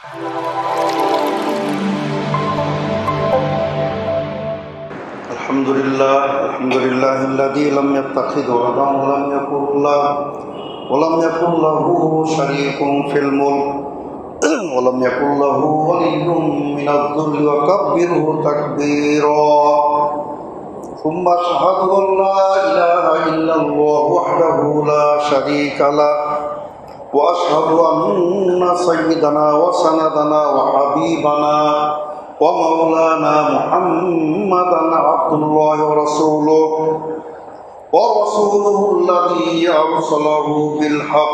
আলহামদুলিল্লাহিল্লাযী লাম ইয়াত্তাখিয ওয়ালাদান ওয়া লাম ইয়াকুল লাহু শারীকুন ফিল মুলক ওয়া লাম ইয়াকুল লাহু ওয়ালিয়্যুম মিনায-যুল্লি ওয়া কাব্বিরহু তাকবীরা। সুম্মা আশহাদু আন লা ইলাহা ইল্লাল্লাহু ওয়াহদাহু লা শারীকা লাহু ওয়া আশহাদু আন্না সাইয়্যিদানা ওয়া সানাদানা ওয়া হাবিবানা ওয়া মাওলানা মুহাম্মাদান আবদুল্লাহি ওয়া রাসূলুহু ওয়া রাসূলুহুল্লাযী আরসালাহু বিল হক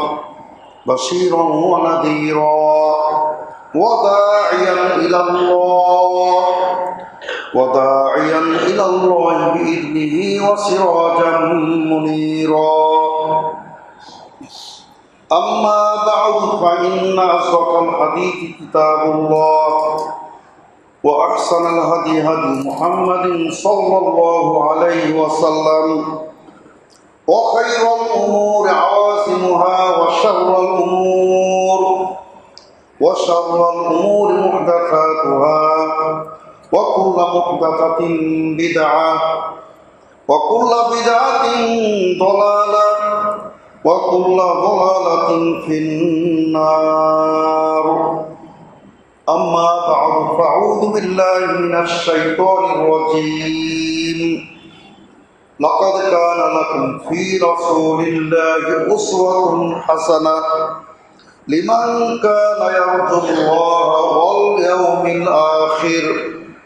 বাশীরান ওয়া নাযীরা ওয়া দা'iয়ান ইলাল্লাহি বিইذنিহি ওয়া সিরাজান মুনীরা। أما بعد فإن أصدق الحديث كتاب الله وأحسن الهدي هدي محمد صلى الله عليه وسلم وخير الأمور عوازمها وشر الأمور محدثاتها وكل محدثة بدعة وكل بدعة ضلالة وكل ضلالة في النار. أما بعد فأعوذ بالله من الشيطان الرجيم. لقد كان لكم في رسول الله أسوة حسنة لمن كان يرجو الله واليوم الآخر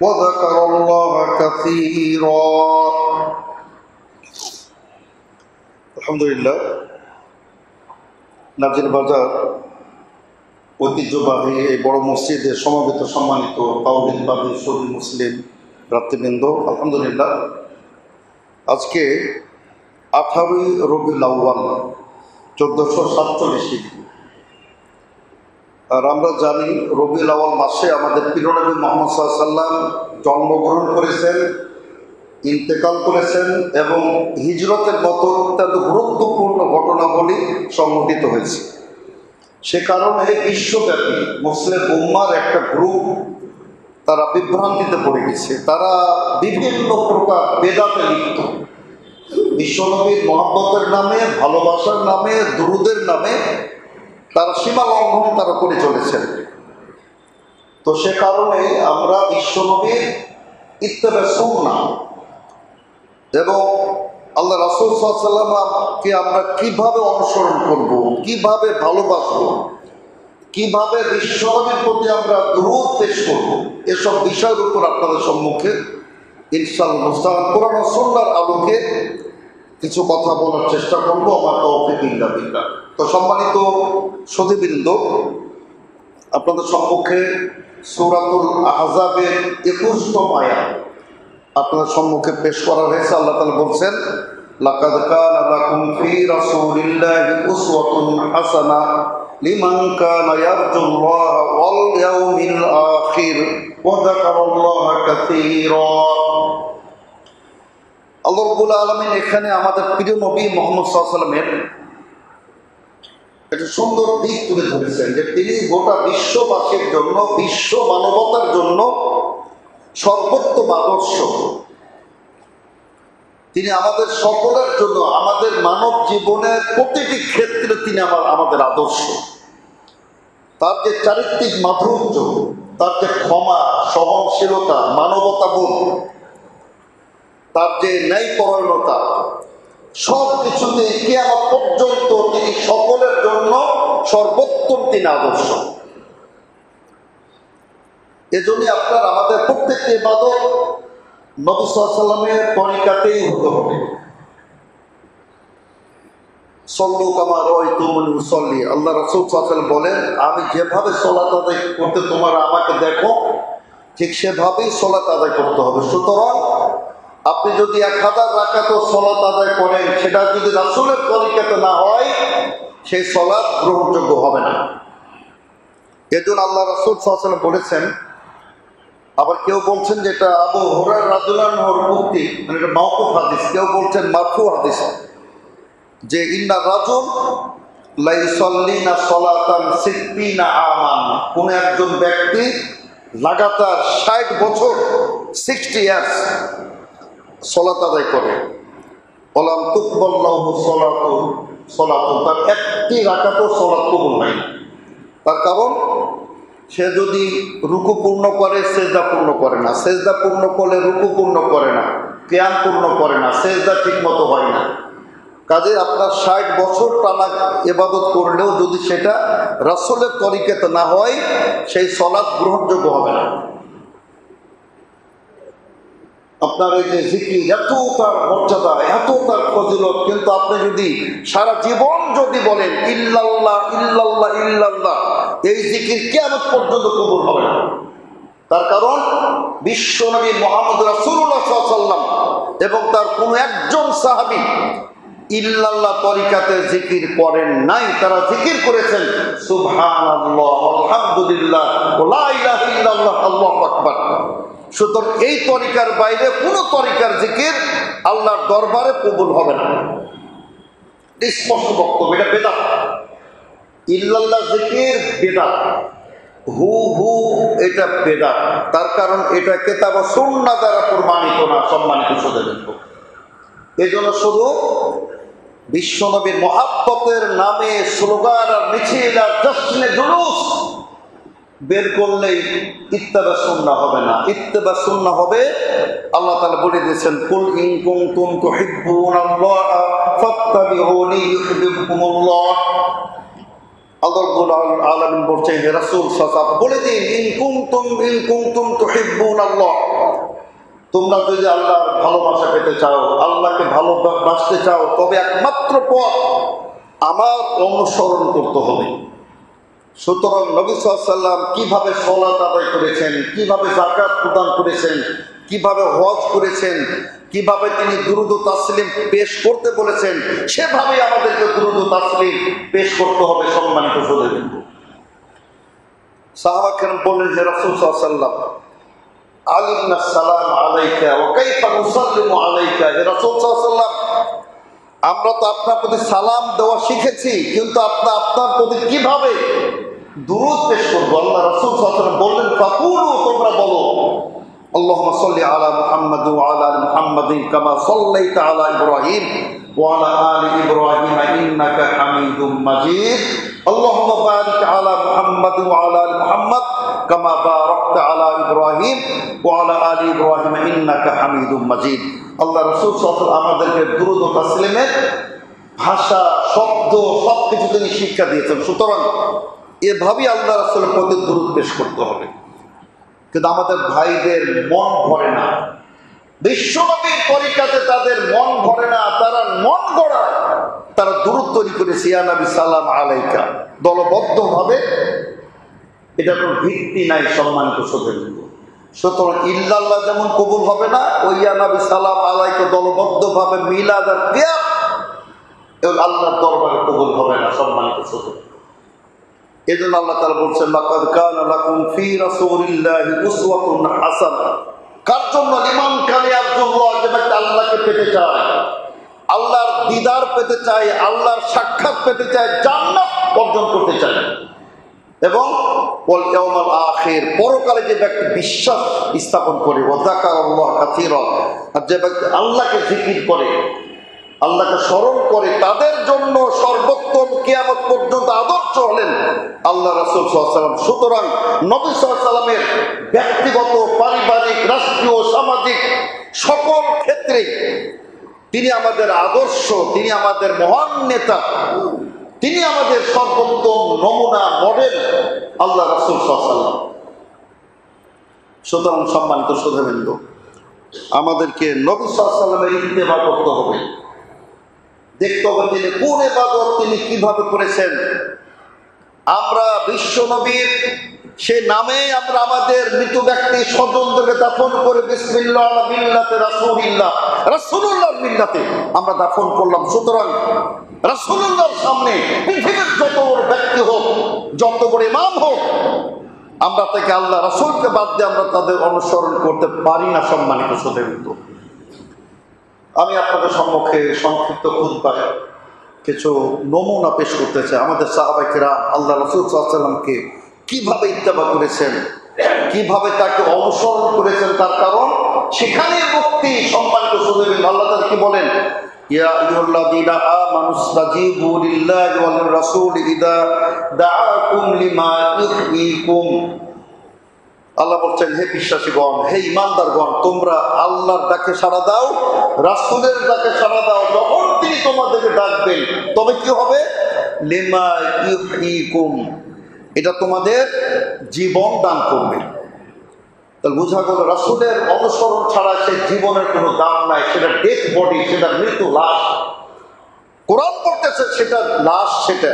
وذكر الله كثيرا. الحمد لله. নাজির বাজার ঐতিহ্যবাহী এই বড় মসজিদে সমবেত সম্মানিত তাওহীদবাদী সুন্নি মুসলিম ভ্রাতৃবৃন্দ, আলহামদুলিল্লাহ, আজকে 18 রবিউল আউয়াল 1447 আর আমরা জানি রবিউল আউয়াল মাসে আমাদের প্রিয় নবী মুহাম্মদ সাল্লাল্লাহু আলাইহি ওয়াসাল্লাম জন্মগ্রহণ করেছেন, ইন্তেকাল করেছেন এবং হিজরতের মতো অত্যন্ত গুরুত্বপূর্ণ ঘটনাবলী সংঘটিত হয়েছে। সে কারণে বিশ্বব্যাপী মুসলিম উম্মার একটা গ্রুপ তারা বিভ্রান্তিতে পড়ে গেছে। তারা বিভিন্ন প্রকার বেদাতে লিপ্ত, বিশ্বনবীর মহব্বতের নামে, ভালোবাসার নামে, দুরুদের নামে তারা সীমা লঙ্ঘন তারা করে চলেছেন। তো সে কারণে আমরা বিশ্বনবীর ইত্তেবা সুন্নাহ এবং আল্লাহ রাসূল সাল্লাল্লাহু আলাইহি ওয়াসাল্লামকে আমরা কিভাবে অনুসরণ করব, কিভাবে ভালোবাসব, কিভাবে বিশ্বনবীর প্রতি আমরা দুরূদ পেশ করব, এসব বিষয়ের উপর আপনাদের সম্মুখে ইনশাআল্লাহ কোরআন ও সুন্নাহর আলোকে কিছু কথা বলার চেষ্টা করব। আমার তৌফিক ইল্লা বিল্লাহ। তো সম্মানিত সুধীবৃন্দ, আপনাদের সম্মুখে সূরাতুল আহজাবের 21তম আয়াত আপনাদের সম্মুখে পেশ করা হয়েছে। আল্লাহ তাআলা বলছেন, লাকাদ কানা লাকুম ফি রাসূলিল্লাহি উসওয়াতুন হাসানাহ লিমান কানা ইয়ারজুল্লাহা ওয়াল ইয়াউমিল আখির ওয়া যাকারাল্লাহা কাসীরা। আল্লাহ রাব্বুল আলামিন এখানে আমাদের প্রিয় নবী মুহাম্মদ সাল্লাল্লাহু আলাইহি ওয়াসাল্লামের একটা সুন্দর দিক তুলে ধরেছেন যে তিনি গোটা বিশ্ববাসীর জন্য, বিশ্ব মানবতার জন্য সর্বোত্তম আদর্শ। তিনি আমাদের সকলের জন্য, আমাদের মানব জীবনের প্রতিটি ক্ষেত্রে তিনি আমাদের আদর্শ। তার যে চারিত্রিক মাধুর্য, তার যে ক্ষমা, সহনশীলতা, মানবতাবোধ, তার যে ন্যায়পরায়ণতা, সব কিছুতে কিয়ামত পর্যন্ত তিনি সকলের জন্য সর্বোত্তম তিনি আদর্শ। এজন্যই আপনার আমাদের প্রত্যেকটি ইবাদত নবী সাল্লাল্লাহু আলাইহি ওয়াসাল্লামের তরিকাতেই হতে হবে। সল্লু কামা রাআইতুমুনি উসাল্লি, আল্লাহ রাসূল সাল্লাল্লাহু আলাইহি ওয়াসাল্লাম বলেন, আমি যেভাবে সালাত আদায় করতে তোমরা আমাকে দেখো, ঠিক সেভাবেই সালাত আদায় করতে হবে। সুতরাং আপনি যদি 1000 রাকাত সালাত আদায় করেন, সেটা যদি রাসূলের তরিকাতে না হয়, সেই সালাত গ্রহণযোগ্য হবে না। এজন্য আল্লাহ রাসূল সাল্লাল্লাহু আলাইহি ওয়াসাল্লাম বলেছেন, আবার কেউ বলছেন যে এটা আবু হুরায়রা রাদিয়াল্লাহু আনহুর উক্তি, মানে এটা মাওকুফ হাদিস, কেউ বলছেন মারফু হাদিস, যে ইন্না রাজুল লাইসাল্লিনা সলাতান সিত্তিনা আমান, কোন একজন ব্যক্তি লাগাতার 60 বছর 60 ইয়ার্স সলাত আদায় করে, ওলাম তুকবাল্লাহু সলাতু, তার একটি রাকাতও সলাত কবুল হয় না। তার কারণ সে যদি রুকু পূর্ণ করে সেজদা পূর্ণ করে না, সেজদা পূর্ণ করলে রুকু পূর্ণ করে না, কিয়াম পূর্ণ করে না, সেজদা ঠিক মতো হয় না। কাজে আপনার 60 বছর টানা ইবাদত করলেও যদি সেটা রাসূলের তরিকাতে না হয়, সেই সলাৎ গ্রহণযোগ্য হবে না। আপনার এই যে জিকির, এত তার মর্যাদা, এত তার ফজিলত, কিন্তু আপনি যদি সারা জীবন যদি বলেন ইল্লাল্লাহ ইল্লাল্লাহ ইল্লাল্লাহ, এই জিকির কিয়ামত পর্যন্ত কবুল হবে না। তার কারণ বিশ্বনবী মুহাম্মদ রাসূলুল্লাহ সাল্লাল্লাহু আলাইহি ওয়াসাল্লাম এবং তার কোন একজন সাহাবী ইল্লাল্লাহ তরিকাতে জিকির করেন নাই। তারা জিকির করেছেন সুবহানাল্লাহ, আলহামদুলিল্লাহ, লা ইলাহা ইল্লাল্লাহ, আল্লাহু আকবার। সুতরাং এই তরিকার বাইরে কোন তরিকার জিকির আল্লাহর দরবারে কবুল হবে না। স্পষ্ট বক্তব্য, এটা বেদাত। ইল্লাল্লাহ জিকির বেদাত, হু হু এটা বেদাত। তার কারণ এটা কিতাব ও সুন্নাহ দ্বারা প্রমাণিত না। সম্মানিত শ্রোতাবৃন্দ, এজন্য শুধু বিশ্বনবীর মহাব্বতের নামে স্লোগান আর মিছিল আর জশ্নে জুলুস বের করলেই ইত্তেবা সুন্নাহ হবে না। ইত্তেবা সুন্নাহ হবে, আল্লাহ তাআলা বলে দিয়েছেন কুল ইন কুনতুম তুহিব্বুনাল্লাহ ফাত্তাবিউনি ইউহিব্বুকুমুল্লাহ। আল্লাহ রাব্বুল আলামিন বলছেন হে রাসূল সাল্লাল্লাহু আলাইহি ওয়াসাল্লাম বলে দিন ইন কুনতুম তুহিব্বুনাল্লাহ, তোমরা যদি আল্লাহর ভালোবাসা পেতে চাও, আল্লাহকে ভালোবাসতে চাও, তবে একমাত্র পথ আমার অনুসরণ করতে হবে। সুতরাং নবী সাল্লাল্লাহু আলাইহি ওয়াসাল্লাম কিভাবে সালাত আদায় করেছেন, কিভাবে যাকাত প্রদান করেছেন, কিভাবে হজ করেছেন, কিভাবে তিনি দুরূদ ও তাসলিম পেশ করতে বলেছেন, সেভাবে আমাদেরকে দুরূদ ও তাসলিম পেশ করতে হবে। সম্মানিত শ্রোতাবৃন্দ, সাহাবা কেরাম বললেন যে রাসূল সাল্লাল্লাহু আলাইহি ওয়াসাল্লাম আলিমনা সালাম আলাইকা ওয়া কাইফা নুসাল্লিমু আলাইকা, হে রাসূল সাল্লাল্লাহু আলাইহি ওয়াসাল্লাম আমরা তো আপনার প্রতি সালাম দেওয়া শিখেছি, কিন্তু আপনার প্রতি কিভাবে দুরূদ পেশ করব? আল্লাহ রাসূল সাল্লাল্লাহু আলাইহি ওয়াসাল্লাম বললেন ফাকুলু, তোমরা বলো আল্লাহুম্মা সাল্লি আলা মুহাম্মাদ ওয়া আলা আলি মুহাম্মাদিন কামা সাল্লাইতা আলা ইব্রাহিম ওয়া আলা আলি ইব্রাহিম ইন্নাকা হামিদুম মাজিদ। আল্লাহুম্মা বারিক আলা মুহাম্মাদ ওয়া আলা আলি মুহাম্মাদ কামা বারাকতা আলা ইব্রাহিম ওয়া আলা আলি ইব্রাহিম ইন্নাকা হামিদুম মাজিদ। আল্লাহ রাসূল সাল্লাল্লাহু আলাইহি ওয়াসাল্লাম আমাদেরকে দুরূদ ও তাসলিমের ভাষা, শব্দ সবকিছু তিনি শিক্ষা দিয়েছেন। সুতরাং এভাবেই আল্লাহ রাসূলের প্রতি দুরূদ পেশ করতে হবে। কিন্তু আমাদের ভাইদের মন ভরে না, বিশ্বনবীর তরিকাতে তাদের মন ভরে না, তারা মন গড়ায়, তারা দুরূদ তৈরি করেছে ইয়া নবী সালাম আলাইকা দলবদ্ধভাবে, এটা কোনো ভিত্তি নাই। সম্মানিত শ্রোতাবৃন্দ, সুতরাং ইল্লাল্লাহ যেমন কবুল হবে না, ওই ইয়া নবী সালাম আলাইকা দলবদ্ধভাবে মিলাদ আর কিয়াম এগুলো আল্লাহর দরবারে কবুল হবে না। সম্মানিত শ্রোতাবৃন্দ, এজন্য আল্লাহ তাআলা বলছেন লাকাদ কানা লাকুম ফি রাসূলিল্লাহি উসওয়াতুন হাসানাহ। কার জন্য? লিমান কানা ইয়ারজুল্লাহ, যে ব্যক্তি আল্লাহকে পেতে চায়, আল্লাহর দিদার পেতে চায়, আল্লাহর সাক্ষাৎ পেতে চায়, জান্নাত অর্জন করতে চায়, এবং ওয়াল ইয়াউমাল আখির, পরকালে যে ব্যক্তি বিশ্বাস স্থাপন করে, ওয়া যাকারাল্লাহ কাসীরা, আর যে ব্যক্তি আল্লাহকে জিকির করে, আল্লাহকে স্মরণ করে, তাদের জন্য সর্বোত্তম কিয়ামত পর্যন্ত আদর্শ হলেন আল্লাহ রাসূল সাল্লাল্লাহু আলাইহি ওয়াসাল্লাম। সুতরাং নবী সাল্লাল্লাহু আলাইহি ওয়াসাল্লামের ব্যক্তিগত, পারিবারিক, রাষ্ট্রীয়, সামাজিক সকল ক্ষেত্রে তিনি আমাদের আদর্শ, তিনি আমাদের মহান নেতা, তিনি আমাদের সর্বোত্তম নমুনা, মডেল আল্লাহ রাসূল সাল্লাল্লাহু আলাইহি ওয়াসাল্লাম। সুতরাং সম্মানিত শ্রোতাবৃন্দ, আমাদেরকে নবী সাল্লাল্লাহু আলাইহি ওয়াসাল্লামের ইত্তেবা করতে হবে, দেখতে হবে তিনি কোন ইবাদত তিনি কিভাবে করেছেন। আমরা বিশ্ব নবীর সে নামে আমরা আমাদের মৃত ব্যক্তি স্বজনদেরকে দাফন করে বিসমিল্লাহ আলা মিল্লাতে রাসূলিল্লাহ, রাসূলুল্লাহর মিল্লাতে আমরা দাফন করলাম। সুতরাং রাসূলুল্লাহর সামনে পৃথিবীর যত বড় ব্যক্তি হোক, যত বড় ইমাম হোক, আমরা তাকে আল্লাহ রাসূলকে বাদ দিয়ে আমরা তাদের অনুসরণ করতে পারি না। সম্মানিত শ্রোতাবৃন্দ, আমি আপনাদের সম্মুখে সংক্ষিপ্ত খুতবায় কিছু নমুনা পেশ করতে চাই। আমাদের সাহাবায়ে কেরাম আল্লাহ রাসূল সাল্লাল্লাহু আলাইহি ওয়াসাল্লামকে কিভাবে ইত্তেবা করেছেন, কিভাবে তাকে অনুসরণ করেছেন, তার কারণ সেখানে মুক্তি। সম্মানিত সুধীবৃন্দ, আল্লাহ তাআলা কি বলেন? ইয়া আইয়ুহাল্লাযীনা আমানু ইসতাজিবু লিল্লাহি ওয়া লির-রাসূলি ইযা দাআকুম লিমা ইউহয়িকুম। আল্লাহ বলছেন, হে বিশ্বাসীগণ, হে ঈমানদারগণ, তোমরা আল্লাহর ডাকে সাড়া দাও, রাসূলের ডাকে সাড়া দাও যখন তিনি তোমাদেরকে ডাকবেন। তবে কি হবে? লিমা ইউহয়িকুম, এটা তোমাদের জীবন দান করবে। তাহলে বোঝা গেল রাসূলের অনুসরণ ছাড়া সে জীবনের কোনো দাম নাই। সেটা ডেথ বডি, সেটা মৃত্যু লাশ। কোরআন বলতেছে সেটা লাশ, সেটা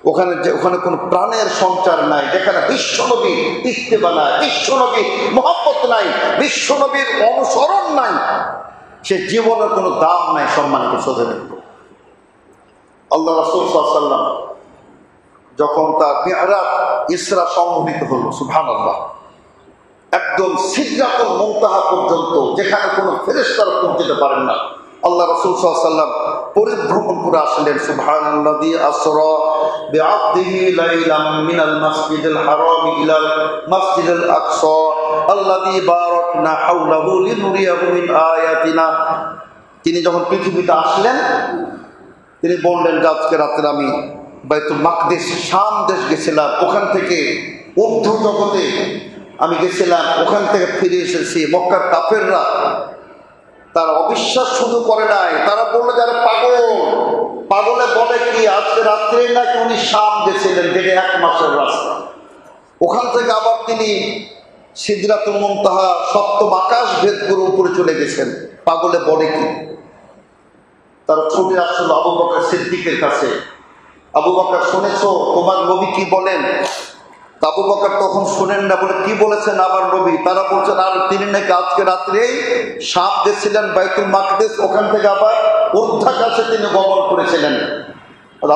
ওখানে কোনো প্রাণের সঞ্চার নাই। যেখানে বিশ্বনবীর ইত্তেবা নাই, বিশ্বনবীর মহব্বত নাই, বিশ্বনবীর অনুসরণ নাই, সে জীবনের কোনো দাম নাই। সম্মানিত শ্রোতাবৃন্দ, আল্লাহ রাসূল সাল্লাল্লাহু আলাইহি ওয়াসাল্লাম যখন তার মিরাজ ইসরা সংঘটিত হলো, সুবহানাল্লাহ, একদম সিদরাতুল মুনতাহা পর্যন্ত, যেখানে কোনো ফেরেশতারা পৌঁছতে পারেন না, আল্লাহ রাসূল সাল্লাল্লাহু আলাইহি ওয়াসাল্লাম পরিভ্রমণ করে আসলেন। সুবহানাল্লাযী আসরা বিআবদিহি লাইলাম মিনাল মাসজিদিল হারাম ইলাল মাসজিদিল আকসা আল্লাযী বারাকনা হাওলাহু লিনুরিয়াহু মিন আয়াতিনা। তিনি যখন পৃথিবীতে আসলেন, তিনি বললেন যে আজকে রাতে আমি বাইতুল মাকদিস, শাম দেশ গেছিলাম, ওখান থেকে ঊর্ধ্ব জগতে আমি গেছিলাম, ওখান থেকে ফিরে এসেছি। মক্কার কাফেররা তারা অবিশ্বাস শুধু করে নাই, তারা বললো যারা পাগল, পাগলে বলে কি আজকে রাত্রে নাকি উনি শাম গেছিলেন, যেটা 1 মাসের রাস্তা। ওখান থেকে আবার তিনি সিদরাতুল মুনতাহা, সপ্তম আকাশ ভেদ করে উপরে চলে গেছেন। পাগলে বলে কি? তারা ছুটে আসছিল আবু বকর সিদ্দিকের কাছে। আবু বকর, শুনেছো তোমার নবী কি বলেন? আবু বকর তখন শুনেন না, বলে কি বলেছেন আবার নবী? তারা বলছেন আর তিনি নাকি আজকে রাত্রেই শাম গেছিলেন, বাইতুল মাকদিস, ওখান থেকে আবার ঊর্ধ্বাকাশে তিনি গমন করেছিলেন।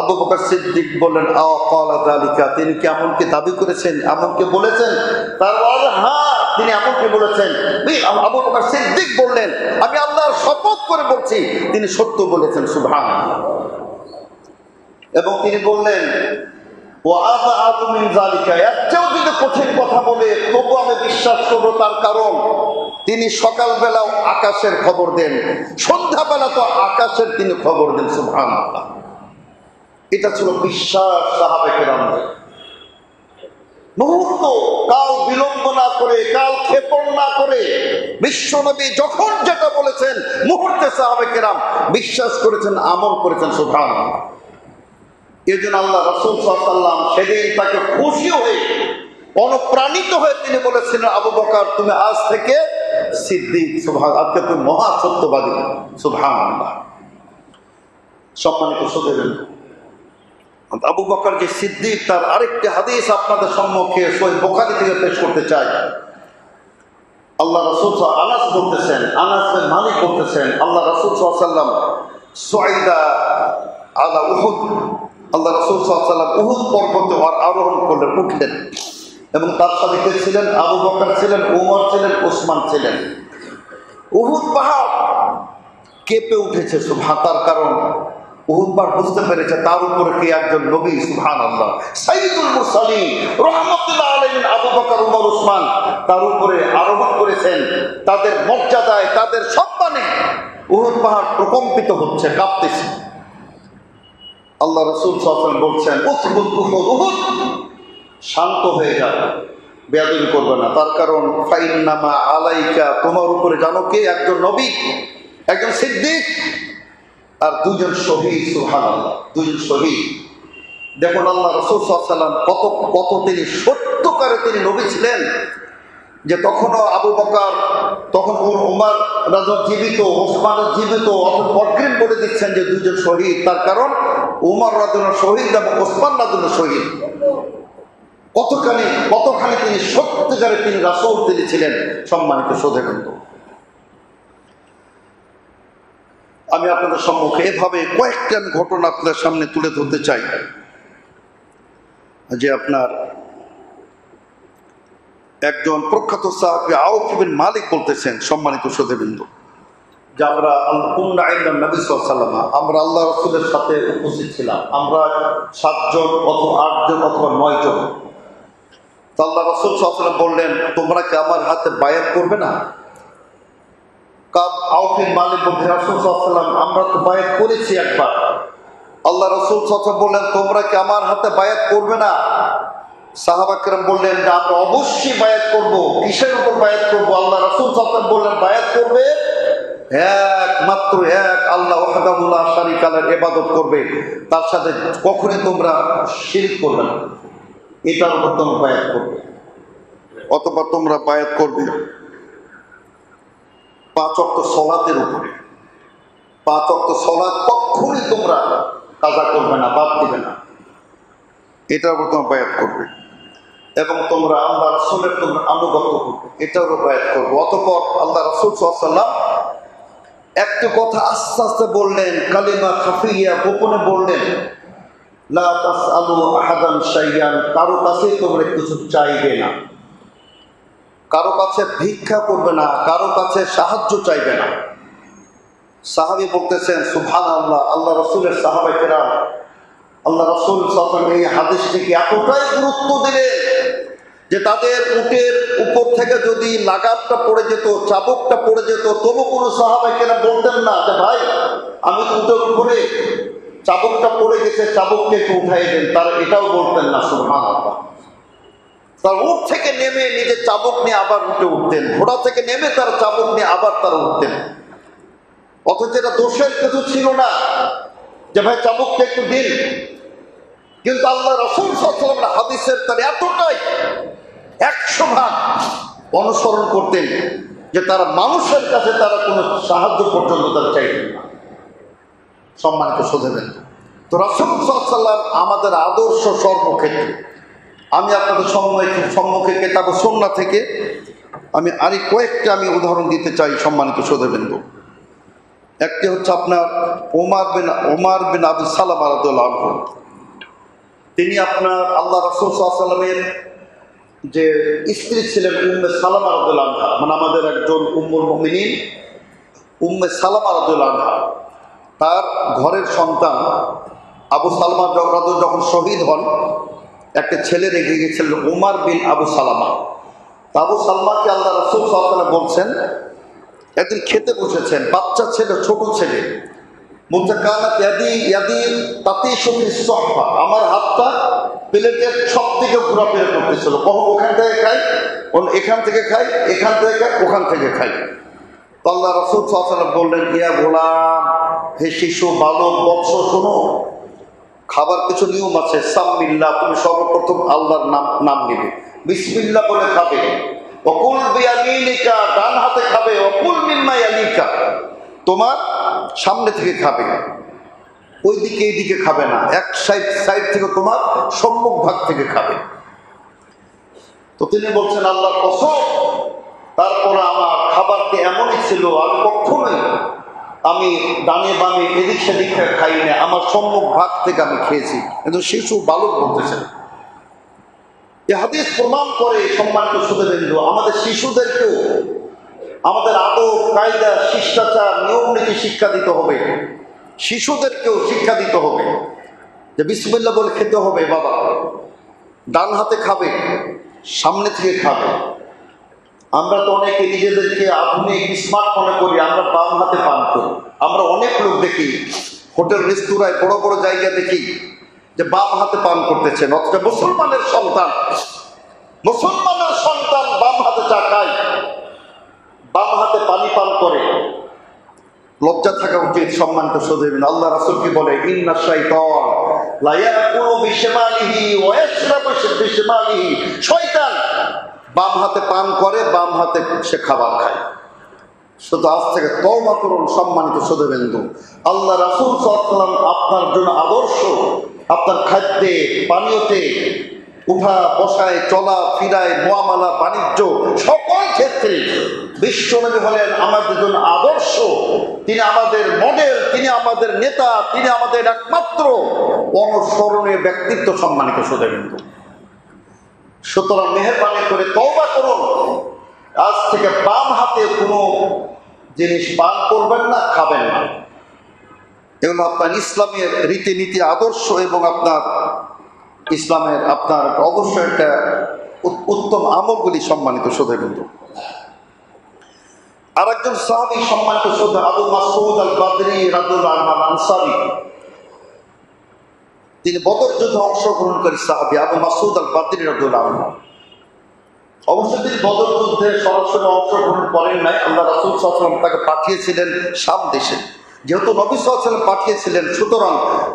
আবু বকর সিদ্দিক বললেন, আও ক্বালা যালিকা, তিনি কি এমনকি দাবি করেছেন, এমনকি বলেছেন? তার বলে হ্যাঁ, তিনি এমনকি বলেছেন। আবু বকর সিদ্দিক বললেন, আমি আল্লাহর শপথ করে বলছি তিনি সত্য বলেছেন। সুবহানাল্লাহ। এবং তিনি বললেন, ও আযআযু মিন যালিকা, এর চেয়েও যদি কঠিন কথা বলে তবু আমি বিশ্বাস করবো। তার কারণ তিনি সকালবেলাও আকাশের খবর দেন, সন্ধ্যাবেলা তো আকাশের তিনি খবর দেন। সুবহানাল্লাহ। এটা ছিল বিশ্বাস সাহাবায়ে কেরামদের। মুহূর্ত কাল বিলম্ব না করে, কাল ক্ষেপণ না করে বিশ্বনবী যখন যেটা বলেছেন মুহূর্তে সাহাবায়ে কেরাম বিশ্বাস করেছেন, আমল করেছেন। সুবহানাল্লাহ। এই জন্য আল্লাহ রাসূল সাল্লাল্লাহু আলাইহি ওয়াসাল্লাম সেদিন তাকে খুশি হয়ে, অনুপ্রাণিত হয়ে তিনি বলেছিলেন, আবু বকর তুমি আজ থেকে সিদ্দিক, সুবহানাল্লাহ, আজকে তুমি মহা সত্যবাদী। সুবহানাল্লাহ। সম্মানিত শ্রোতাবৃন্দ, আবু বকর যে সিদ্দিক, তার আরেকটি হাদিস আপনাদের সম্মুখে সহিহ বুখারী থেকে পেশ করতে চাই। আল্লাহ রাসূল আনাস বলতেছেন, আনাস বিন মালিক বলতেছেন, আল্লাহ রাসূল সাল্লাল্লাহু আলাইহি ওয়াসাল্লাম সুআইদা আলা উহুদ, আল্লাহ রাসূল সাল্লাল্লাহু আলাইহি ওয়াসাল্লাম উহুদ পর্বতে আরোহণ করলেন, উঠলেন, এবং তার সাথে কে ছিলেন? আবু বকর ছিলেন, ওমর ছিলেন, ওসমান ছিলেন। উহুদ পাহাড় কেঁপে উঠেছে। তার কারণ উহুদ পাহাড় বুঝতে পেরেছে তার উপরে কে একজন নবী। সুবহানাল্লাহ। সাইয়্যিদুল মুরসালিন রাহমাতুল্লাহ আলাইহিন আবু বকর, ওমর, ওসমান তার উপরে আরোহণ করেছেন। তাদের মর্যাদায়, তাদের সম্মানে উহুদ পাহাড় প্রকম্পিত হচ্ছে, কাঁপতেছে। আল্লাহ রাসূল সাল্লাল্লাহু আলাইহি ওয়াসাল্লাম বলছেন, উসবুত উহুদ, শান্ত হয়ে যাবে, বেয়াদবি করবে না। তার কারণ ফাইন্নামা আলাইকা, তোমার উপরে জানো কে? একজন নবী, একজন সিদ্দিক, আর 2 জন শহীদ। সুবহানাল্লাহ, 2 জন শহীদ। দেখুন আল্লাহ রাসূল সাল্লাল্লাহু আলাইহি ওয়াসাল্লাম কত তিনি সত্যকারে তিনি নবী ছিলেন, যে তখনও আবু বকর, তখন ওমর রাজা জীবিত, ওসমান জীবিত, অগ্রিম বলে দিচ্ছেন যে 2 জন শহীদ। তার কারণ ওমর রাদিয়াল্লাহু শহীদ এবং ওসমান রাদিয়াল্লাহু শহীদ। কতখানি তিনি সত্যিকারে তিনি রাসূল তিনি ছিলেন। সম্মানিত শ্রোতাবৃন্দ, আমি আপনাদের সম্মুখে এভাবে কয়েকটা ঘটনা আপনাদের সামনে তুলে ধরতে চাই, যে আপনার একজন প্রখ্যাত সাহাবী আউফ বিন মালিক বলতেছেন, সম্মানিত শ্রোতাবৃন্দ, যে আমরা নবী সাল্লাল্লাহু আলাইহি আমরা আল্লাহ রাসূলের সাথে উপস্থিত ছিলাম, আমরা 7 জন অথবা 8 জন অথবা 9 জন। আল্লাহ রাসূল সাল্লাল্লাহু আলাইহি ওয়াসাল্লাম বললেন, তোমরা কি আমার হাতে বায়াত করবে না? কাব আউফিন মালিক বলতে, রাসূল সাল্লাল্লাহু আলাইহি ওয়াসাল্লাম আমরা তো বায়াত করেছি একবার। আল্লাহ রাসূল সাল্লাল্লাহু আলাইহি ওয়াসাল্লাম বললেন, তোমরা কি আমার হাতে বায়াত করবে না? সাহাবা কেরাম বললেন যে আমরা অবশ্যই বায়াত করব। কিসের উপর বায়াত করব? আল্লাহ রাসূল সাল্লাল্লাহু আলাইহি ওয়াসাল্লাম বললেন, বায়াত করবে একমাত্র এক আল্লাহ ওয়াহদাহু লা শারীকা লাহু ইবাদত করবে, তার সাথে কখনোই তোমরা শিরক করবে না, এটার উপর তোমরা বায়াত করবে। অথবা তোমরা বায়াত করবে 5 ওয়াক্ত সালাতের উপরে। 5 ওয়াক্ত সালাত কখনোই তোমরা কাজা করবে না, বাদ দিবে না, এটার উপর তোমরা বায়াত করবে। এবং তোমরা আল্লাহ রাসূলের তোমরা আনুগত্য করবে, এটার উপর বায়াত করবে। অতঃপর আল্লাহ রাসূল সাল্লাল্লাহু আলাইহি ওয়াসাল্লাম একটা কথা আস্তে আস্তে বললেন, কালিমা খাফিয়া, গোপনে বললেন, লা তাসআলু আহাদান শাইয়ান, কারো কাছে তোমরা কিছু চাইবে না, কারো কাছে ভিক্ষা করবে না, কারো কাছে সাহায্য চাইবে না। সাহাবী বলতেছেন সুবহানাল্লাহ, আল্লাহ রাসূলের সাহাবায়ে কেরাম আল্লাহ রাসূল সাল্লাল্লাহু আলাইহি ওয়াসাল্লাম এই হাদিসটিকে এতটাই গুরুত্ব দিলেন যে তাদের উটের উপর থেকে যদি লাগামটা পড়ে যেত, চাবুকটা পড়ে যেত, তবু কোনো সাহাবায়ে কেরাম বলতেন না যে ভাই আমি উটের উপরে চাবুকটা পড়ে গেছে, চাবুককে একটু উঠাই দেন, তারা এটাও বলতেন না। সুবহানাল্লাহ। তার উট থেকে নেমে নিজের চাবুক নিয়ে আবার উঠে উঠতেন, ঘোড়া থেকে নেমে তার চাবুক নিয়ে আবার তারা উঠতেন। অথচ এটা দোষের কিছু ছিল না যে ভাই চাবুকটা একটু দিন। কিন্তু আল্লাহ রাসূল সাল্লাল্লাহু আলাইহি ওয়াসাল্লাম হাদিসের তার এতটাই 100% অনুসরণ করতেন যে তারা মানুষের কাছে তারা কোনো সাহায্য পর্যন্ত তারা চাইতেন না। সম্মানিত শ্রোতাবৃন্দ, তো রাসূল সাল্লাল্লাহু আলাইহি ওয়াসাল্লাম আমাদের আদর্শ সর্বক্ষেত্রে। আমি আপনাদের সম্মুখে কিতাবে সুন্নাহ থেকে আমি আরো কয়েকটা উদাহরণ দিতে চাই। সম্মানিত শ্রোতাবৃন্দ, একটি হচ্ছে আপনার ওমর বিন আবু সালামা রাদিয়াল্লাহু আনহু। তিনি আপনার আল্লাহ রাসূল সাল্লাল্লাহু আলাইহি ওয়াসাল্লামের যে স্ত্রী ছিলেন উম্মে সালামা রাদিয়াল্লাহু আনহা, মানে আমাদের একজন উম্মুল মুমিনিন উম্মে সালামা রাদিয়াল্লাহু আনহা, তার ঘরের সন্তান আবু সালমা যখন শহীদ হন, একটা ছেলে রেখে গেছিলেন ওমর বিন আবু সালামা। আবু সালমাকে আল্লাহ রাসূল সাল্লাল্লাহু আলাইহি ওয়াসাল্লাম বলছেন, একদিন খেতে বসেছেন, বাচ্চা ছেলে, ছোট ছেলে, বলছে কানাত ইয়াদি তাতিশু ফিস সুহফা, আমার হাতটা প্লেটের সব দিকে ঘোরাফেরা করতেছিল, কখন ওখান থেকে খাই, এখান থেকে খাই, এখান থেকে খাই, ওখান থেকে খাই। তো আল্লাহ রাসূল সাল্লাল্লাহু আলাইহি ওয়াসাল্লাম বললেন, ইয়া গোলাম, হে শিশু, বালক, বৎস, শোনো, খাবার কিছু নিয়ম আছে। সাম্মিল্লাহ, তুমি সর্বপ্রথম আল্লাহর নাম নিবে, বিসমিল্লাহ বলে খাবে। ওকুল বিয়ামিনিকা, ডান হাতে খাবে। ওকুল মিম্মা ইয়ালিকা, তোমার সামনে থেকে খাবে, ওই দিকে এই দিকে খাবে না, এক সাইড থেকে তোমার সম্মুখ ভাগ থেকে খাবে। তো তিনি বলছেন আল্লাহর কসম, তারপরে আমার খাবারটি এমনই ছিল, আমি কখনোই ডানে বামে এদিক সেদিক খাই না, আমার সম্মুখ ভাগ থেকে আমি খেয়েছি। কিন্তু শিশু, বালক বলতেছেন। এই হাদিস প্রমাণ করে, সম্মানিত শ্রোতাবৃন্দ, আমাদের শিশুদেরকেও আমাদের আদব কায়দা, শিষ্টাচার, নিয়ম নীতি শিক্ষা দিতে হবে। শিশুদেরকেও শিক্ষা দিতে হবে যে বিসমিল্লাহ বলে খেতে হবে। বাবা ডান হাতে খাবে, সামনে থেকে খাবে। আমরা তো অনেকে নিজেদেরকে আধুনিক স্মার্ট মনে করি, আমরা বাম হাতে পান করি। আমরা অনেক লোক দেখি হোটেল রেস্তোরাঁয়, বড় বড় জায়গা দেখি যে বাম হাতে পান করতেছেন, অথচ মুসলমানের সন্তান বাম হাতে চা খায়, বাম হাতে পানি পান করে। লজ্জা থাকা উচিত। সম্মানিত শ্রোতাবৃন্দ, আল্লাহ রাসূল কি বলে, ইন্না শাইতান লা ইয়াকুলু বিশিমালিহি ওয়া ইয়াশরাবু বিশিমালিহি, শয়তান বাম হাতে পান করে, বাম হাতে সে খাবার খায়। শুধু আজ থেকে তওবা করুন। সম্মানিত শ্রোতাবৃন্দ, আল্লাহ রাসূল সাল্লাল্লাহু আলাইহি ওয়াসাল্লাম আপনার জন্য আদর্শ। আপনার খাদ্যে, পানীয়তে, উঠা বসায়, চলা ফিরায়, মুআমালা বাণিজ্য, সকল ক্ষেত্রে বিশ্বনবী হলেন আমাদের জন্য আদর্শ। তিনি আমাদের মডেল, তিনি আমাদের নেতা, তিনি আমাদের একমাত্র অনুসরণীয় ব্যক্তিত্ব। সম্মানিত শ্রোতাবৃন্দ, সুতরাং মেহেরবানি করে তওবা করুন। আজ থেকে বাম হাতে কোনো জিনিস পান করবেন না, খাবেন না। এগুলো আপনার ইসলামের রীতিনীতি, আদর্শ এবং আপনার ইসলামের আপনার অবশ্যই একটা উত্তম আমলগুলি। সম্মানিত শ্রোতাবৃন্দ, আর একজন সাহাবী সম্মানিত শ্রোতা, আবু মাসউদ আল বাদরি রাদিয়াল্লাহু আনহু আনসারী, তিনি বদর যুদ্ধে অংশগ্রহণকারী সাহাবী আবু মাসউদ আল বাদরি রাদিয়াল্লাহু আনহু। অবশ্যই তিনি বদর যুদ্ধে সরাসরি অংশগ্রহণ করেন নাই। আল্লাহ রাসূল সাল্লাল্লাহু আলাইহি ওয়াসাল্লাম তাকে পাঠিয়েছিলেন শাম দেশে। যেহেতু নবী সাল্লাল্লাহু আলাইহি ওয়াসাল্লাম পাঠিয়েছিলেন, সুতরাং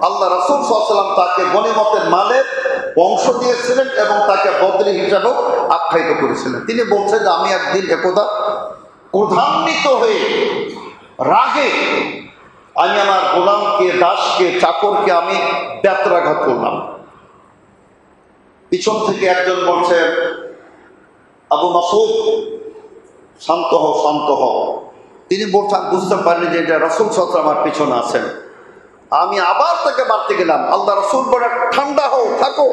আল্লাহ রাসূল সাল্লাল্লাহু আলাইহি ওয়াসাল্লাম তাকে গনিমতের মালের অংশ দিয়েছিলেন এবং তাকে বদরি হিসাবেও আখ্যায়িত করেছিলেন। তিনি বলছেন যে আমি একদিন একদা ক্রোধান্বিত হয়ে রাগে আমি আমার গোলামকে, দাসকে, চাকরকে আমি ব্যত্রাঘাত করলাম। পিছন থেকে একজন বলছে, আবু মাসউদ শান্ত হও, শান্ত হও। তিনি বলছেন বুঝতে পারিনি যে এটা রাসূল সাল্লাল্লাহু আলাইহি ওয়াসাল্লাম আমার পিছনে আছেন। আমি আবার তাকে মারতে গেলাম। আল্লাহ রাসূল বলে, ঠান্ডা হও, থাকো।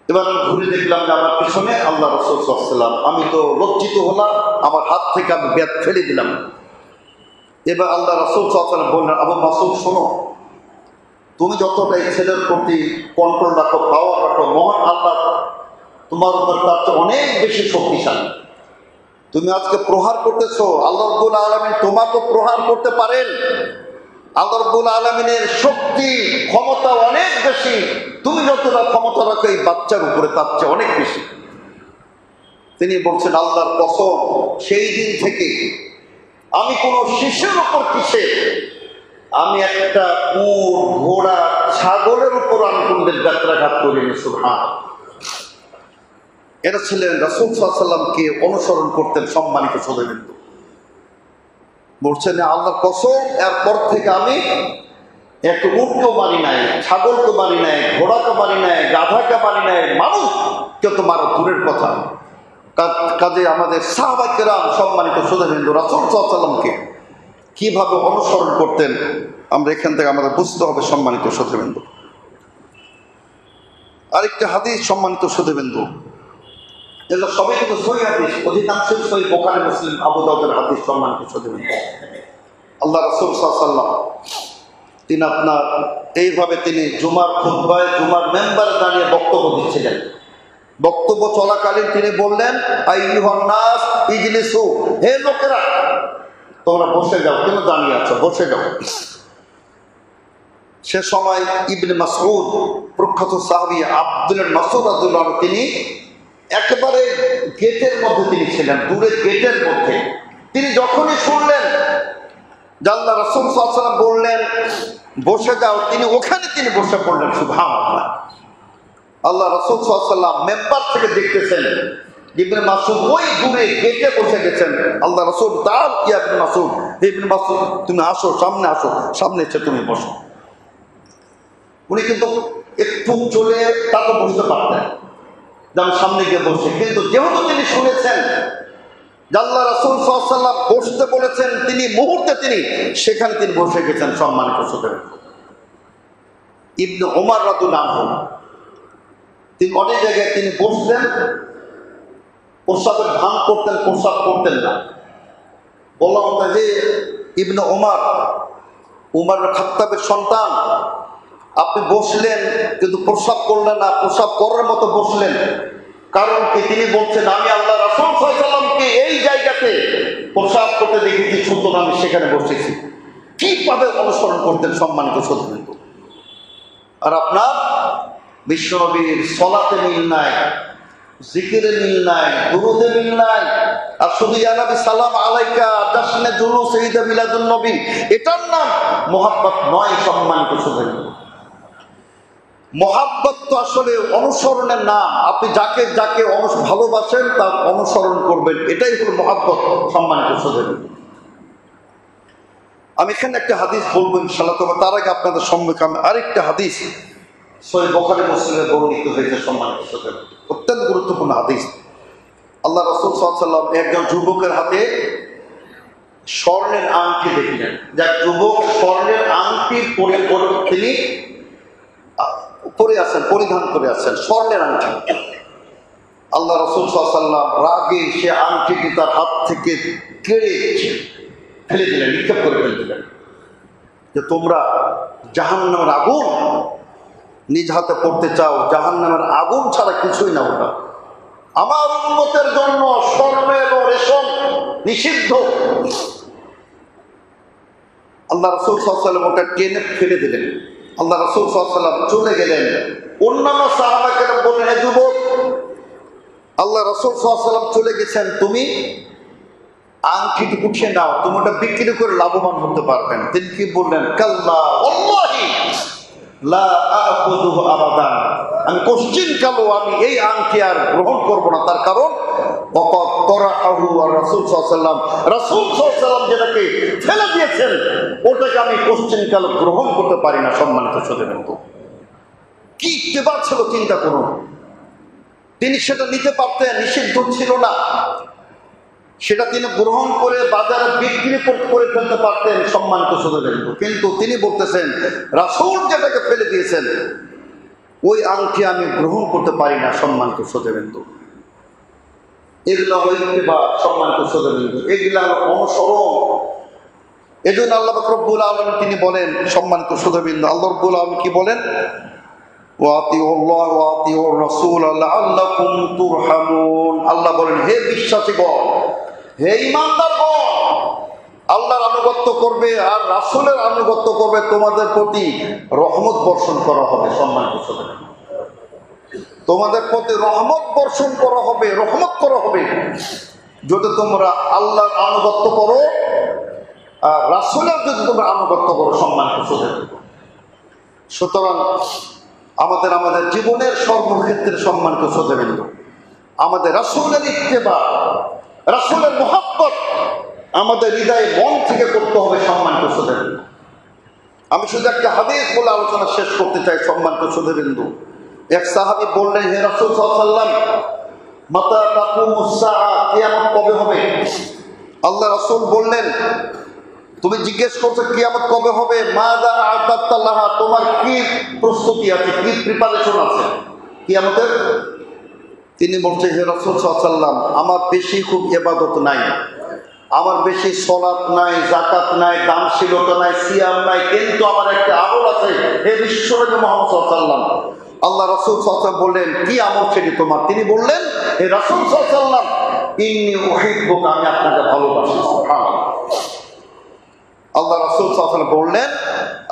এবার আমি ঘুরে দেখলাম যে আমার পিছনে আল্লাহ রাসূল সাল্লাল্লাহু আলাইহি ওয়াসাল্লাম। আমি তো লজ্জিত হলাম, আমার হাত থেকে আমি বেত ফেলে দিলাম। এবার আল্লাহ রাসূল সাল্লাল্লাহু আলাইহি ওয়াসাল্লাম বললেন, আবু মাসউদ শোনো, তুমি যতটাই ছেলের প্রতি কন্ট্রোল রাখো, পাওয়ার রাখো, মহান আল্লাহ তোমার উপর তার চেয়ে অনেক বেশি শক্তিশালী। তুমি আজকে প্রহার করতেছো, আল্লাহ রাব্বুল আলামিন তোমাকে প্রহার করতে পারেন। আল্লাহ রাব্বুল আলামিনের শক্তি, ক্ষমতা অনেক বেশি। তুমি যতটা ক্ষমতা রাখো এই বাচ্চার উপরে তার চেয়ে অনেক বেশি। তিনি বলছেন, আল্লাহর কসম, সেই দিন থেকে আমি কোনো শিশুর উপর কিসে, আমি একটা উট, ঘোড়া, ছাগলের উপর আমি কোনদিন ব্যত্রাঘাত করিনি। সুবহানাল্লাহ। এরা ছিলেন রাসূল সাল্লাল্লাহু আলাইহি ওয়াসাল্লামকে অনুসরণ করতেন। সম্মানিত শ্রোতাবৃন্দ, বলছেন আল্লাহর কসম, এরপর থেকে আমি একটা উটকে মারি নাই, ছাগলকে মারি নাই, ঘোড়াকে মারি নাই, গাধাকে মারি নাই, মানুষকে তো মারা দূরের কথা। কাজে আমাদের সাহাবায়ে কেরাম সম্মানিত শ্রোতাবৃন্দ রাসূল সাল্লাল্লাহু আলাইহি ওয়াসাল্লামকে কিভাবে অনুসরণ করতেন আমরা এখান থেকে আমাদের বুঝতে হবে। সম্মানিত শ্রোতাবৃন্দ, আরেকটা হাদিস সম্মানিত শ্রোতাবৃন্দ, এগুলো সবই কিন্তু সহিহ হাদিস, অধিকাংশ সহিহ বুখারী, মুসলিম, আবু দাউদের হাদিস। সম্মানিত শ্রোতাবৃন্দ, আল্লাহ রাসূল সাল্লাল্লাহু আলাইহি ওয়াসাল্লাম তিনি আপনার এইভাবে তিনি জুমার খুতবায়, জুমার মেম্বারে দাঁড়িয়ে বক্তব্য দিচ্ছিলেন। বক্তব্য চলাকালীন তিনি বললেন, আইয়ুহান নাস ইজলিসু, হে লোকেরা তোমরা বসে যাও, কেন দাঁড়িয়ে আছো, বসে যাও। সে সময় ইবনে মাসউদ, প্রখ্যাত সাহাবী আব্দুল্লাহ মাসউদ রাদিয়াল্লাহু আনহু, তিনি একেবারে গেটের মধ্যে তিনি ছিলেন, দূরের গেটের মধ্যে। তিনি যখনই শুনলেন যে আল্লাহ রাসূল সাল্লাল্লাহু আলাইহি ওয়াসাল্লাম বললেন বসে যাও, তিনি ওখানে তিনি বসে পড়লেন। সুবহানাল্লাহ। আল্লাহ রাসূল সাল্লাল্লাহু আলাইহি ওয়াসাল্লাম মেম্বার থেকে দেখতেছেন ইবনে মাসউদ ওই দূরে গেটে বসে গেছেন। আল্লাহ রাসূল, তাআল ইয়া ইবনে মাসউদ, ইবনে মাসউদ তুমি আসো, সামনে আসো, সামনে এসে তুমি বসো। উনি কিন্তু একটু চলে তাকে বসতে পারতেন, যেমন সামনে গিয়ে বসে, কিন্তু যেহেতু তিনি শুনেছেন যে আল্লাহ রাসূল সাল্লাল্লাহু আলাইহি ওয়াসাল্লাম বসতে বলেছেন, তিনি মুহূর্তে তিনি সেখানে তিনি বসে গেছেন। সম্মানিত শ্রোতাবৃন্দ, ইবনে ওমর রাদিয়াল্লাহু আনহু তিনি অনেক জায়গায় তিনি বসলেন, প্রস্রাবের ভান করতেন, প্রস্রাব করতেন না। বললাম যে ইবনে ওমর, উমর খাত্তাবের সন্তান, আপনি বসলেন কিন্তু প্রস্রাব করলেন না, প্রস্রাব করার মতো বসলেন, কারণ কি? তিনি বলছেন আমি আল্লাহ রাসূল সাল্লাল্লাহু আলাইহি ওয়াসাল্লামকে এই জায়গাতে প্রস্রাব করতে দেখেছি, সুতরাং আমি সেখানে বসেছি। কিভাবে অনুসরণ করতেন সম্মানিত শ্রোতাবৃন্দ। আর আপনার বিশ্বনবীর সলাতে মিল নাই, জিকিরে মিল নাই, দুরুদে মিল নাই, আর শুধু ইয়া নবী সালাম আলাইকা জাশনে জুলুস ঈদ মিলাদুন নবী, এটার নাম মুহাব্বত নয়। সম্মানিত শ্রোতাবৃন্দ, মুহাব্বত তো আসলে অনুসরণের নাম। আপনি যাকে যাকে ভালোবাসেন তার অনুসরণ করবেন, এটাই হলো মুহাব্বত। সম্মানিত শ্রোতাবৃন্দ, আমি এখানে একটা হাদিস বলবো ইনশাআল্লাহ, তবে তার আগে আপনাদের সম্মুখে আমি আরেকটা হাদিস সহিহ বুখারী মুসলিমে বর্ণিত হয়েছে। সম্মানিত শ্রোতাবৃন্দ, অত্যন্ত গুরুত্বপূর্ণ হাদিস। আল্লাহ রাসূল সাল্লাল্লাহু আলাইহি ওয়াসাল্লাম একজন যুবকের হাতে স্বর্ণের আংটি দেখলেন। যার যুবক স্বর্ণের আংটি তিনি পরে আছেন, পরিধান করে আছেন স্বর্ণের আংটি। আল্লাহ রাসূল সাল্লাল্লাহু আলাইহি ওয়াসাল্লাম রাগে সে আংটিটি তার হাত থেকে কেড়ে ফেলে দিলেন, নিক্ষেপ করে ফেলে দিলেন যে তোমরা জাহান্নামের আগুন নিজ হাতে পড়তে চাও, জাহান্নামের আগুন ছাড়া কিছুই না ওটা। আমার উম্মতের জন্য স্বর্ণ এবং রেশম নিষিদ্ধ। আল্লাহ রাসূল সাল্লাল্লাহু আলাইহি ওয়াসাল্লাম ওটা টেনে ফেলে দিলেন। আল্লাহ রাসূল সাল্লাল্লাহু আলাইহি ওয়াসাল্লাম চলে গেলেন। অন্যান্য সাহাবা কেরাম বললেন, হে যুবক, আল্লাহ রাসূল সাল্লাল্লাহু আলাইহি ওয়াসাল্লাম চলে গেছেন, তুমি আংটিটি উঠিয়ে নাও, তুমি ওটা বিক্রি করে লাভবান হতে পারবেন। তিনি কি বললেন? কাল্লা ওয়াল্লাহি লা আখুযুহু আবাদান, আমি কোশ্চিন কালো আমি এই আংটি আর গ্রহণ করব না। তার কারণ ওয়াকাদ তারাহু রাসূল সাল্লাল্লাহু আলাইহি ওয়াসাল্লাম, রাসূল সাল্লাল্লাহু আলাইহি ওয়াসাল্লাম যেটাকে ফেলে দিয়েছেন ওটাকে আমি কোশ্চিন কালো গ্রহণ করতে পারি না। সম্মানিত শ্রোতাবৃন্দ, কি ইত্তেবা ছিল চিন্তা করুন। তিনি সেটা নিতে পারতেন, নিষিদ্ধ ছিল না, সেটা তিনি গ্রহণ করে বাজারে বিক্রি করে ফেলতে পারতেন। সম্মানিত শ্রোতাবৃন্দ, কিন্তু তিনি বলতেছেন রাসূল যেটাকে ফেলে দিয়েছেন ওই আংটি আমি গ্রহণ করতে পারি না। সম্মানিত শ্রোতাবৃন্দ, এগুলো ইত্তেবা। সম্মানিত শ্রোতাবৃন্দ, এগুলো অনুসরণ। এজন্য আল্লাহ পাক রব্বুল আলামিন তিনি বলেন, সম্মানিত শ্রোতাবৃন্দ, আল্লাহ রব্বুল আলামিন কি বলেন? ওয়াতিউল্লাহ ওয়াতিউর রাসূল লাআল্লাকুম তুরহামুন। আল্লাহ বলেন, হে বিশ্বাসীগণ, হে ঈমানদারগণ, আল্লাহর আনুগত্য করবে আর রাসূলের আনুগত্য করবে, তোমাদের প্রতি রহমত বর্ষণ করা হবে। সম্মানিত শ্রোতাবৃন্দ, তোমাদের প্রতি রহমত বর্ষণ করা হবে, রহমত করা হবে যদি তোমরা আল্লাহর আনুগত্য করো আর রাসূলের যদি তোমরা আনুগত্য করো। সম্মানিত শ্রোতাবৃন্দ, সুতরাং আমাদের জীবনের সর্বক্ষেত্রে, সম্মানিত শ্রোতাবৃন্দ, আমাদের রাসূলের ইত্তেবা, রাসূলের মুহাব্বত আমাদের হৃদয়ে মন থেকে করতে হবে। সম্মানিত শ্রোতাবৃন্দ, আমি শুধু একটা হাদিস বলে আলোচনা শেষ করতে চাই। সম্মানিত শ্রোতাবৃন্দ, এক সাহাবী বললেন, হে রাসূল সাল্লাল্লাহু আলাইহি ওয়াসাল্লাম, মাতা তাকুমুস সাআ, কিয়ামত কবে হবে? আল্লাহ রাসূল বললেন, তুমি জিজ্ঞেস করছো কিয়ামত কবে হবে, মাযা আ'তাদতা লাহা, তোমার কি প্রস্তুতি আছে, কি প্রিপারেশন আছে কিয়ামতের? তিনি বলছেন, হে রাসূল সাল্লাল্লাহু আলাইহি ওয়াসাল্লাম, আমার বেশি খুব ইবাদত নাই, আমার বেশি সালাত নাই, যাকাত নাই, দানশীলতা নাই, সিয়াম নাই, কিন্তু আমার একটা আমল আছে হে বিশ্বনবী মুহাম্মদ সাল্লাল্লাহু আলাইহি ওয়াসাল্লাম। আল্লাহ রাসূল সাল্লাল্লাহু আলাইহি ওয়াসাল্লাম বললেন, কি আমল সেটি তোমার? তিনি বললেন, হে রাসূল সাল্লাল্লাহু আলাইহি ওয়াসাল্লাম, ইন্নী উহিব্বুকা, আমি আপনাকে ভালোবাসি। সুবহানাল্লাহ। আল্লাহ রাসূল সাল্লাল্লাহু আলাইহি ওয়াসাল্লাম বললেন,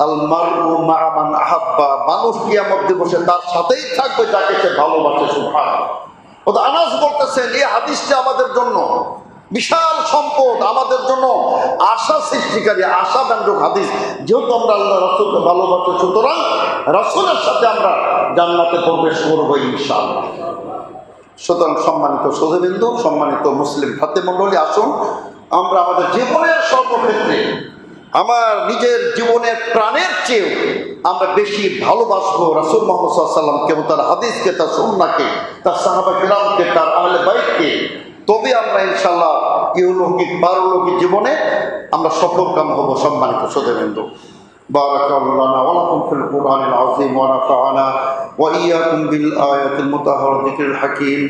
আল মারউ মা'a মান আহাব্বা, মানুষ কিয়ামত দিবসে তার সাথেই থাকবে যাকে সে ভালোবাসে। সুবহানাল্লাহ। ওটা আনাস বলতেছেন, এই হাদিসটা আমাদের জন্য বিশাল সম্পদ, আমাদের জন্য আশা সৃষ্টিকারী, আশা ব্যঞ্জক হাদিস। যেহেতু আমরা আল্লাহ রাসূলকে ভালোবাসি, সুতরাং রাসূলের সাথে আমরা জান্নাতে প্রবেশ করব ইনশাআল্লাহ। সুতরাং সম্মানিত শ্রোতাবৃন্দ, সম্মানিত মুসলিম ভাতৃমণ্ডলী, আসুন আমরা আমাদের জীবনের সর্বক্ষেত্রে আমার নিজের জীবনের প্রাণের চেয়েও আমরা বেশি ভালোবাসবো রাসূল মুহাম্মদ সাল্লাল্লাহু আলাইহি ওয়াসাল্লামকে, তার হাদিসকে, তার সুন্নাহকে, তার সাহাবা কিরামকে, তার আহলে বাইতকে। তবে আমরা ইনশাআল্লাহ ইহলৌকিক পারলৌকিক জীবনে আমরা সফলকাম হব। সম্মানিত শ্রোতাবৃন্দ, বারাকাল্লাহু লানা ওয়া লাকুম ফিল কুরআনিল আযীম ওয়া নাফা'না ওয়া ইয়্যাকুম বিল আয়াতিল মুতাহহারা যিকরিল হাকীম।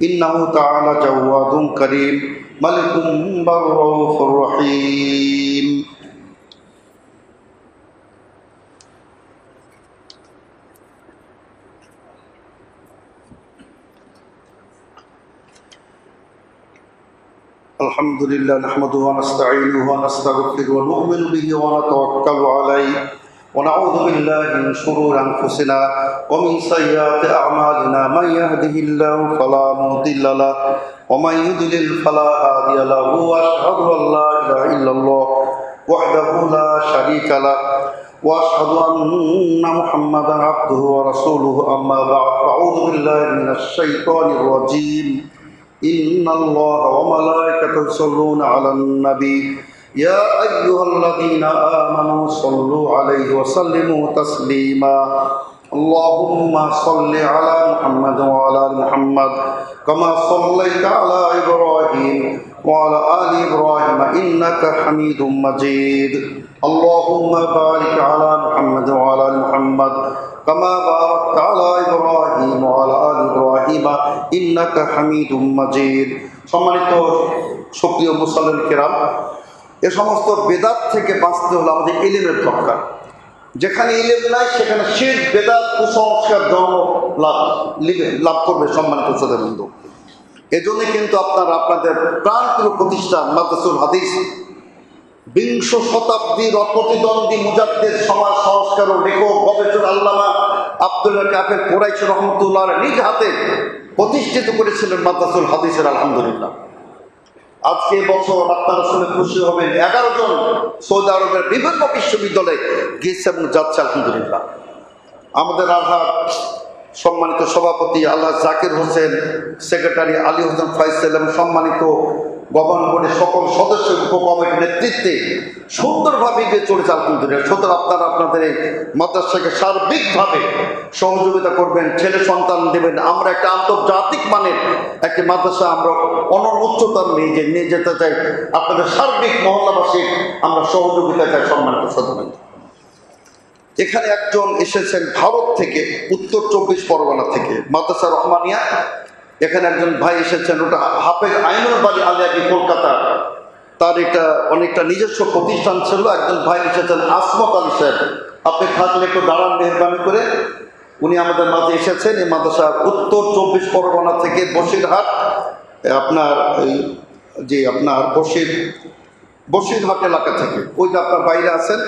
ইন্নাহু তাআলা জাওয়াদুন কারীম মালিকুম বাররাউফুর রহিম। আলহামদুলিল্লাহ নাহমাদুহু ওয়া নাস্তাঈনুহু ওয়া নাস্তাগফিরুহু ওয়া নু'মিনু বিহি ওয়া নাতাওয়াক্কালু আলাইহি ওয়া নাউযু বিল্লাহি মিন শুরুরি আনফুসিনা ওয়া মিন সাইয়্যাতি আ'মালিনা মান ইয়াহদিহিল্লাহু ফালা মুদিল্লা লাহু ওয়া মান ইউদ্লিল ফালা হাদিয়া লাহু ওয়া আশহাদু আল লা ইলাহা ইল্লাল্লাহ ওয়াহদাহু লা শারীকা লাহু ওয়া আশহাদু আন্না মুহাম্মাদান আবদুহু ওয়া রাসূলুহু। আম্মা বা'দ, আউযু বিল্লাহি মিনাশ শাইতানির রাজীম। إن الله وملائكته يصلون على النبي يا أيها الذين آمنوا صلوا عليه وسلموا تسليما اللهم صل على محمد وعلى آل محمد كما صليت على إبراهيم وعلى آل إبراهيم إنك حميد مجيد اللهم بارك على محمد وعلى آل محمد كما باركت على إبراهيم وعلى آل إبراهيم إنك حميد مجيد সম্মানিত সুপ্রিয় মুসল্লিন কিরাম, এ সমস্ত বেদাত থেকে বাঁচতে হলে আমাদের ইলমের দরকার। যেখানে ইলম নাই সেখানে শিরক, বেদাত, কুসংস্কার জন্ম লাভ করবে। সম্মানিত শ্রোতাবৃন্দ, এজন্য কিন্তু আপনাদের প্রাণপ্রিয় প্রতিষ্ঠান মাদ্রাসাতুল হাদিস বিংশ শতাব্দীর অপ্রতিদ্বন্দ্বী মুজাদ্দিদ, সমাজ সংস্কার ও লেখক গবেষক আল্লামা আব্দুল্লাহ কাফের কুরাইশি রহমতুল্লাহ নিজ হাতে প্রতিষ্ঠিত করেছিলেন মাদ্রাসাতুল হাদিসের। আলহামদুলিল্লাহ, আজকে বছর আপনারা শুনে খুশি হবেন 11 জন সৌদি আরবের বিভিন্ন বিশ্ববিদ্যালয়ে গিয়েছেন, যাচ্ছে। আলহামদুলিল্লাহ, আমাদের আলহাজ সম্মানিত সভাপতি আল্লাহ জাকির হোসেন, সেক্রেটারি আলী হোসেন ফাইসাল এবং সম্মানিত গভর্নর বোর্ডের সকল সদস্য উপকমিটির নেতৃত্বে সুন্দরভাবে এগিয়ে চলেছে। আলহামদুলিল্লাহ, সুতরাং আপনারা আপনাদের এই মাদ্রাসাকে সার্বিকভাবে সহযোগিতা করবেন, ছেলে সন্তান দেবেন। আমরা একটা আন্তর্জাতিক মানের একটি মাদ্রাসা আমরা উচ্চতার নিয়ে যেতে চাই। আপনাদের সার্বিক মহল্লাবাসীর আমরা সহযোগিতা চাই। সম্মানিত সদস্য, এখানে একজন এসেছেন ভারত থেকে, উত্তর 24 পরগনা থেকে, মাদ্রাসা রহমানিয়া। এখানে একজন ভাই এসেছেন, ওটা হাফেজ আইনুল বাড়ি আলিয়াবি, কলকাতা। তার এটা অনেকটা নিজস্ব প্রতিষ্ঠান ছিল। একজন ভাই এসেছেন আসমত আলী সাহেব, আপনি থাকলে একটু দাঁড়ান মেহরবানি করে। উনি আমাদের মাঝে এসেছেন এই মাদ্রাসা উত্তর 24 পরগনা থেকে, বসিরহাট, আপনার বসিরহাট এলাকা থেকে। ওই যে আপনার বাইরে আছেন,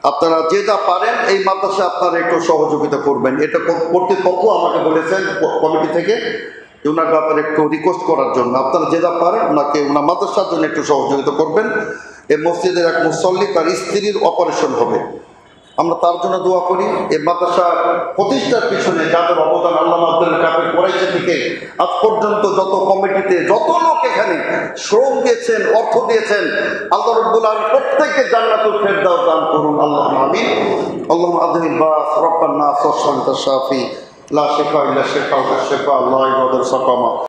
আপনারা যে যা পারেন এই মাদ্রাসায় আপনারা একটু সহযোগিতা করবেন। এটা কর্তৃপক্ষ আমাকে বলেছেন কমিটি থেকে ওনার ব্যাপারে একটু রিকোয়েস্ট করার জন্য। আপনারা যে যা পারেন ওনাকে ওনার মাদ্রাসার জন্য একটু সহযোগিতা করবেন। এই মসজিদের এক মুসল্লি, তার স্ত্রীর অপারেশন হবে, আমরা তার জন্য দোয়া করি। এই মাদ্রাসা প্রতিষ্ঠার পিছনে যাদের অবদান, আল্লামা আব্দুল্লাহ কাফের কুরাইশি থেকে আজ পর্যন্ত যত কমিটিতে যত লোক এখানে শ্রম দিয়েছেন, অর্থ দিয়েছেন, আল্লাহ রাব্বুল আলামিন প্রত্যেককে জান্নাতুল ফেরদাউস দান করুন। আল্লাহুম্মা আমিন। আল্লাহুম্মা আযহিল বাস রাব্বান নাস ওয়া শাফি লা শিফা ইল্লা শিফা ওয়া শিফা আল্লাহ ইবাদার সাকামা।